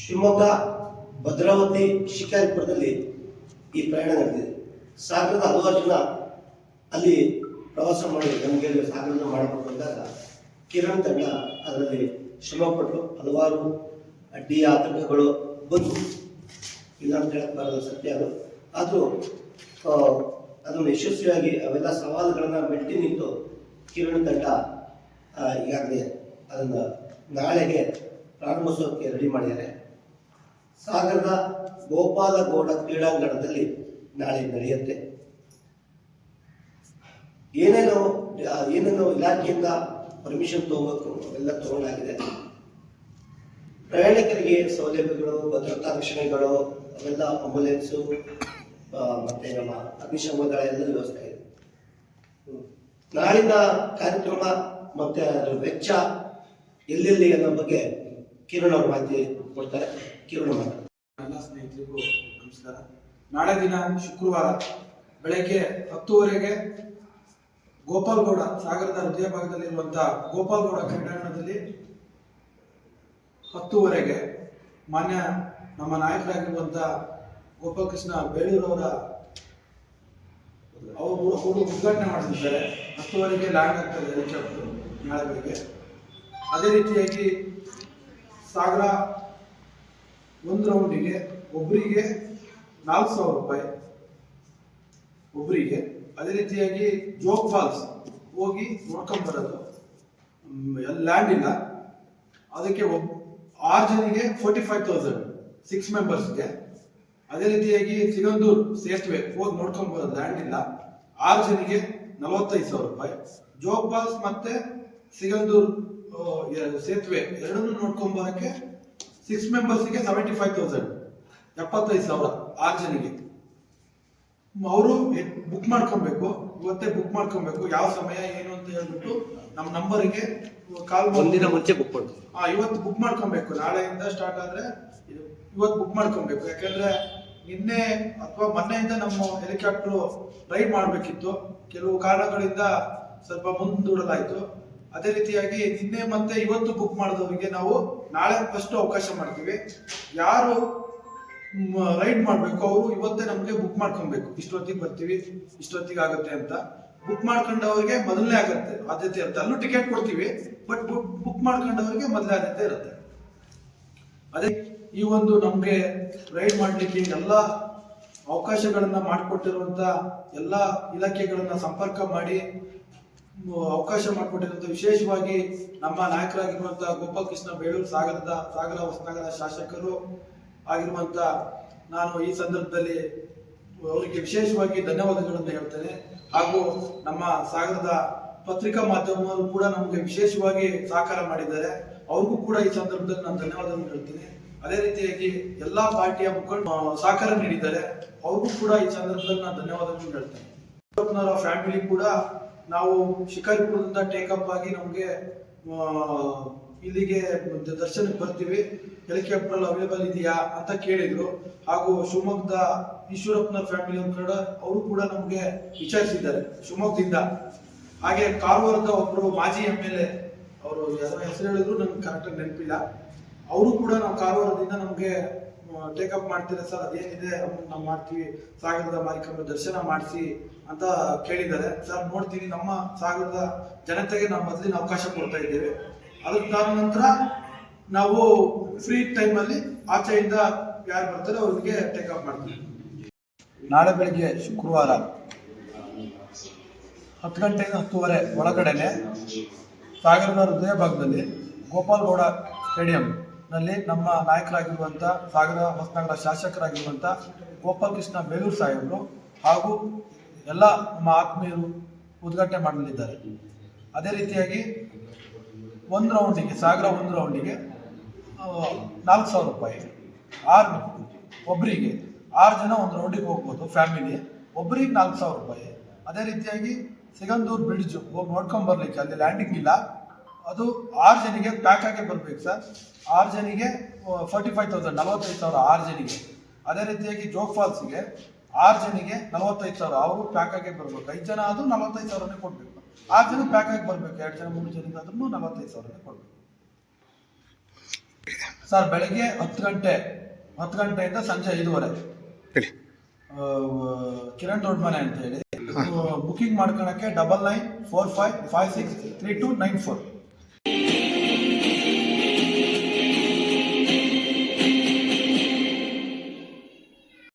ಶಿವಮೊಗ್ಗ ಭದ್ರಾವತಿ ಶಿಕಾರಿಪುರದಲ್ಲಿ ಈ ಪ್ರಯಾಣ ನಡೆದಿದೆ. ಸಾಗರದ ಹಲವಾರು ಜನ ಅಲ್ಲಿ ಪ್ರವಾಸ ಮಾಡಿ ಗಂಗೆಯಲ್ಲಿ ಸಾಗರವನ್ನು ಮಾಡಬೇಕು ಅಂದಾಗ ಕಿರಣ್ ತಂಡ ಅದರಲ್ಲಿ ಶ್ರಮಪಟ್ಟು ಹಲವಾರು ಅಡ್ಡಿ ಆತಂಕಗಳು ಬಂದು ಇಲ್ಲ ಅಂತ ಹೇಳಕ್ಬಾರದು, ಸತ್ಯ ಅದು. ಆದರೂ ಅದನ್ನು ಯಶಸ್ವಿಯಾಗಿ ಅವೆಲ್ಲ ಸವಾಲುಗಳನ್ನು ಮೆಟ್ಟಿ ನಿಂತು ಕಿರಣ್ ತಂಡ ಈಗಾಗಲೇ ಅದನ್ನು ನಾಳೆಗೆ ಪ್ರಾರಂಭೋತ್ಸವಕ್ಕೆ ರೆಡಿ ಮಾಡಿದ್ದಾರೆ. ಸಾಗರದ ಗೋಪಾಲಗೌಡ ಕ್ರೀಡಾಂಗಣದಲ್ಲಿ ನಾಳೆ ನಡೆಯುತ್ತೆ. ಏನೇನೋ ಇಲಾಖೆಯಿಂದ ಪರ್ಮಿಷನ್ ತಗೋಬೇಕು ಅವೆಲ್ಲ ತಗೊಂಡಾಗಿದೆ. ಪ್ರಯಾಣಿಕರಿಗೆ ಸೌಲಭ್ಯಗಳು, ಭದ್ರತಾ ರಕ್ಷಣೆಗಳು ಅವೆಲ್ಲ ಆಂಬುಲೆನ್ಸು ಮತ್ತೆ ನಮ್ಮ ಅಗ್ನಿಶಾಮಕ ದಳ ಎಲ್ಲ ವ್ಯವಸ್ಥೆ ಇದೆ. ನಾಳಿನ ಕಾರ್ಯಕ್ರಮ ಮತ್ತೆ ಅದರ ವೆಚ್ಚ ಎಲ್ಲೆಲ್ಲಿ ಅನ್ನೋ ಬಗ್ಗೆ ಕಿರಣ್ ಅವರು ಮಾಹಿತಿ ಕೊಡ್ತಾರೆ. ಕಿರಣ್ ಮಾತಾಡ್ತಾರೆ. ಎಲ್ಲ ಸ್ನೇಹಿತರಿಗೂ ನಮಸ್ಕಾರ. ನಾಳೆ ದಿನ ಶುಕ್ರವಾರ ಬೆಳಗ್ಗೆ 10:30ಗೆ ಗೋಪಾಲಗೌಡ ಸಾಗರದ ಹೃದಯ ಭಾಗದಲ್ಲಿರುವಂತಹ ಗೋಪಾಲಗೌಡ ಕ್ರೀಡಾಂಗಣದಲ್ಲಿ 10:30ಗೆ ಮಾನ್ಯ ನಮ್ಮ ನಾಯಕರಾಗಿರುವಂತಹ ಗೋಪಾಲಕೃಷ್ಣ ಬೇಳೂರವರ ಅವರು ಉದ್ಘಾಟನೆ ಮಾಡಿದ್ದಾರೆ. 10:30ಗೆ ಲ್ಯಾಂಡ್ ಆಗ್ತದೆ ಹೆಲಿಕಾಪ್ಟರ್ ನಾಳೆ ಬೆಳಗ್ಗೆ. ಅದೇ ರೀತಿಯಾಗಿ ಸಾಗರ ಒಂದು ರೌಂಡಿಗೆ ಒಬ್ಬರಿಗೆ 4,000 ರೂಪಾಯಿ ಒಬ್ಬರಿಗೆ. ಅದೇ ರೀತಿಯಾಗಿ ಜೋಗ್ ಫಾಲ್ಸ್ ಹೋಗಿ ನೋಡ್ಕೊಂಡ್ಬರೋದು, ಲ್ಯಾಂಡ್ ಇಲ್ಲ, ಅದಕ್ಕೆ 6 ಜನಿಗೆ 45,000 6 ಮೆಂಬರ್ಸ್ಗೆ. ಅದೇ ರೀತಿಯಾಗಿ ಸಿಗಂದೂರ್ ಸೇತುವೆ ಹೋಗಿ ನೋಡ್ಕೊಂಡ್ಬರೋದು, ಲ್ಯಾಂಡ್ ಇಲ್ಲ, 6 ಜನಿಗೆ 45,000 ರೂಪಾಯಿ. ಜೋಗ್ ಫಾಲ್ಸ್ ಮತ್ತೆ ಸಿಗಂದೂರ್ ಸೇತುವೆ ಎರಡನ್ನೂ ನೋಡ್ಕೊಂಡ್ಬರಕ್ಕೆ 6 ಮೆಂಬರ್ಸ್ಗೆ 75,000 75,000 6 ಜನಿಗೆ. ಅವರು ಬುಕ್ ಮಾಡ್ಕೊಬೇಕು, ಇವತ್ತೇ ಬುಕ್ ಮಾಡ್ಕೊಬೇಕು. ಯಾವ ಸಮಯ ಏನು ಅಂತ ಹೇಳ್ಬಿಟ್ಟು ನಮ್ಮ ನಂಬರಿಗೆ ಕಾಲ್ ಒಂದಿನ ಮುಂಚೆ ಬುಕ್ ಮಾಡ್ತೀವಿ. ಇವತ್ತು ಬುಕ್ ಮಾಡ್ಕೊಬೇಕು. ನಾಳೆಯಿಂದ ಸ್ಟಾರ್ಟ್ ಆದ್ರೆ ಇವತ್ತು ಬುಕ್ ಮಾಡ್ಕೊಬೇಕು. ಯಾಕಂದ್ರೆ ನಿನ್ನೆ ಅಥವಾ ಮೊನ್ನೆಯಿಂದ ನಮ್ಮ ಹೆಲಿಕಾಪ್ಟರ್ ರೈಡ್ ಮಾಡಬೇಕಿತ್ತು, ಕೆಲವು ಕಾರಣಗಳಿಂದ ಸ್ವಲ್ಪ ಮುಂದೂಡಲಾಯಿತು. ಅದೇ ರೀತಿಯಾಗಿ ನಿನ್ನೆ ಮತ್ತೆ ಇವತ್ತು ಬುಕ್ ಮಾಡಿದವರಿಗೆ ನಾವು ನಾಳೆ ಫಸ್ಟ್ ಅವಕಾಶ ಮಾಡ್ತೀವಿ. ಯಾರು ರೈಡ್ ಮಾಡಬೇಕು ಅವರು ಇವತ್ತೇ ನಮಗೆ ಬುಕ್ ಮಾಡ್ಕೊಬೇಕು, ಇಷ್ಟೊತ್ತಿಗೆ ಬರ್ತೀವಿ, ಇಷ್ಟೊತ್ತಿಗೆ ಆಗುತ್ತೆ ಅಂತ. ಬುಕ್ ಮಾಡ್ಕೊಂಡವ್ರಿಗೆ ಮೊದಲನೇ ಆಗುತ್ತೆ ಆದ್ಯತೆ ಇರುತ್ತೆ. ಅಲ್ಲೂ ಟಿಕೆಟ್ ಕೊಡ್ತೀವಿ, ಬಟ್ ಬುಕ್ ಮಾಡ್ಕೊಂಡವ್ರಿಗೆ ಮೊದಲೇ ಆದ್ಯತೆ ಇರುತ್ತೆ. ಅದೇ ಈ ಒಂದು ನಮ್ಗೆ ರೈಡ್ ಮಾಡ್ಲಿಕ್ಕೆ ಎಲ್ಲ ಅವಕಾಶಗಳನ್ನ ಮಾಡಿಕೊಟ್ಟಿರುವಂತ ಎಲ್ಲ ಇಲಾಖೆಗಳನ್ನ ಸಂಪರ್ಕ ಮಾಡಿ ಅವಕಾಶ ಮಾಡಿಕೊಟ್ಟಿರುವಂತ, ವಿಶೇಷವಾಗಿ ನಮ್ಮ ನಾಯಕರಾಗಿರುವಂತಹ ಗೋಪಾಲಕೃಷ್ಣ ಬೇಳೂರು ಸಾಗರ ಹೊಸನಗರ ಶಾಸಕರು ಆಗಿರುವಂತ ನಾನು ಈ ಸಂದರ್ಭದಲ್ಲಿ ಅವರಿಗೆ ವಿಶೇಷವಾಗಿ ಧನ್ಯವಾದಗಳನ್ನು ಹೇಳ್ತೇನೆ. ಹಾಗೂ ನಮ್ಮ ಸಾಗರದ ಪತ್ರಿಕಾ ಮಾಧ್ಯಮರು ಕೂಡ ನಮಗೆ ವಿಶೇಷವಾಗಿ ಸಹಕಾರ ಮಾಡಿದ್ದಾರೆ, ಅವ್ರಿಗೂ ಕೂಡ ಈ ಸಂದರ್ಭದಲ್ಲಿ ನಾನು ಧನ್ಯವಾದವನ್ನು ಹೇಳ್ತೀನಿ. ಅದೇ ರೀತಿಯಾಗಿ ಎಲ್ಲಾ ಪಾರ್ಟಿಯ ಮುಖಂಡರು ಸಹಕಾರ ನೀಡಿದ್ದಾರೆ, ಅವ್ರಿಗೂ ಕೂಡ ಈ ಸಂದರ್ಭದಲ್ಲಿ ನಾನು ಧನ್ಯವಾದವನ್ನು ಹೇಳ್ತೇನೆ. ಫ್ಯಾಮಿಲಿ ಕೂಡ ನಾವು ಶಿಕಾರಿಪುರದಿಂದ ಟೇಕಪ್ ಆಗಿ ನಮಗೆ ಇಲ್ಲಿಗೆ ದರ್ಶನಕ್ಕೆ ಬರ್ತೀವಿ, ಹೆಲಿಕಾಪ್ಟರ್ ಅವೈಲೇಬಲ್ ಇದೆಯಾ ಅಂತ ಕೇಳಿದ್ರು. ಹಾಗೂ ಶಿವಮೊಗ್ಗದ ಈಶ್ವರಪ್ಪನ ಫ್ಯಾಮಿಲಿ ಕೂಡ ಅವರು ಕೂಡ ನಮಗೆ ವಿಚಾರಿಸಿದ್ದಾರೆ ಶಿವಮೊಗ್ಗದಿಂದ. ಹಾಗೆ ಕಾರವಾರದ ಒಬ್ಬರು ಮಾಜಿ MLA, ಅವರು ಯಾರೋ ಹೆಸರು ಹೇಳಿದ್ರು ನಮ್ಗೆ ಕರೆಕ್ಟಾಗಿ ನೆನಪಿಲ್ಲ, ಅವರು ಕೂಡ ನಾವು ಕಾರವಾರದಿಂದ ನಮಗೆ ಟೇಕಪ್ ಮಾಡ್ತೀರಾ ಸರ್, ಅದೇನಿದೆ ನಾವು ಮಾಡ್ತೀವಿ, ಸಾಗರದ ಮಾರಿಕಮ್ಮ ದರ್ಶನ ಮಾಡಿಸಿ ಅಂತ ಕೇಳಿದ್ದಾರೆ. ಸರ್ ನೋಡ್ತೀವಿ, ನಮ್ಮ ಸಾಗರದ ಜನತೆಗೆ ನಾವು ಮೊದಲಿನ ಅವಕಾಶ ಕೊಡ್ತಾ ಇದ್ದೇವೆ. ಅದಾದ ನಂತರ ನಾವು ಫ್ರೀ ಟೈಮಲ್ಲಿ ಆಚೆಯಿಂದ ಯಾರು ಬರ್ತಾರೆ ಅವ್ರಿಗೆ ಟೇಕಪ್ ಮಾಡ್ತೀವಿ. ನಾಳೆ ಬೆಳಿಗ್ಗೆ ಶುಕ್ರವಾರ 10 ಗಂಟೆಯಿಂದ 10:30 ಒಳಗಡೆನೆ ಸಾಗರದ ಹೃದಯ ಭಾಗದಲ್ಲಿ ಗೋಪಾಲಗೌಡ ಸ್ಟೇಡಿಯಂನಲ್ಲಿ ನಮ್ಮ ನಾಯಕರಾಗಿರುವಂಥ ಸಾಗರ ಹೊಸನಗರ ಶಾಸಕರಾಗಿರುವಂಥ ಗೋಪಾಲಕೃಷ್ಣ ಬೇಳೂರು ಸಾಹೇಬರು ಹಾಗೂ ಎಲ್ಲ ನಮ್ಮ ಆತ್ಮೀಯರು ಉದ್ಘಾಟನೆ ಮಾಡಲಿದ್ದಾರೆ. ಅದೇ ರೀತಿಯಾಗಿ ಒಂದು ರೌಂಡಿಗೆ ಸಾಗರ ಒಂದು ರೌಂಡಿಗೆ 4,000 ರೂಪಾಯಿ, 6 ಒಬ್ಬರಿಗೆ 6 ಜನ ಒಂದು ರೌಂಡಿಗೆ ಹೋಗ್ಬೋದು ಫ್ಯಾಮಿಲಿ, ಒಬ್ಬರಿಗೆ 4,000 ರೂಪಾಯಿ. ಅದೇ ರೀತಿಯಾಗಿ ಸಿಗಂದೂರ್ ಬ್ರಿಡ್ಜ್ ಹೋಗಿ ನೋಡ್ಕೊಂಡ್ ಬರ್ಲಿಕ್ಕೆ ಅಲ್ಲಿ ಲ್ಯಾಂಡಿಂಗ್ ಇಲ್ಲ, ಅದು 6 ಜನಿಗೆ ಪ್ಯಾಕ್ ಆಗಿ ಬರ್ಬೇಕು ಸರ್. 6 ಜನಿಗೆ 45,000 45,000 6 ಜನಿಗೆ. ಅದೇ ರೀತಿಯಾಗಿ ಜೋಗ್ ಫಾಲ್ಸ್ಗೆ 6 ಜನಿಗೆ 45,000 ಅವರು ಪ್ಯಾಕ್ ಆಗಿ ಬರ್ಬೇಕು. 5 ಜನ ಆದ್ರೂ 45,000 ಕೊಡ್ಬೇಕು. 6 ಜನ ಪ್ಯಾಕ್ ಆಗಿ ಬರ್ಬೇಕು. 2 ಜನ 3 ಜನಿಗೆ ಆದ್ರೂ 45,000 ಕೊಡ್ಬೇಕು. ಸರ್ ಬೆಳಗ್ಗೆ 10 ಗಂಟೆಯಿಂದ ಸಂಜೆ 5:30 ಹೇಳಿ. ಕಿರಣ್ ದೊಡ್ಡಮನೆ ಅಂತ ಹೇಳಿ. ಬುಕಿಂಗ್ ಮಾಡ್ಕೊಳಕ್ಕೆ 9945563294.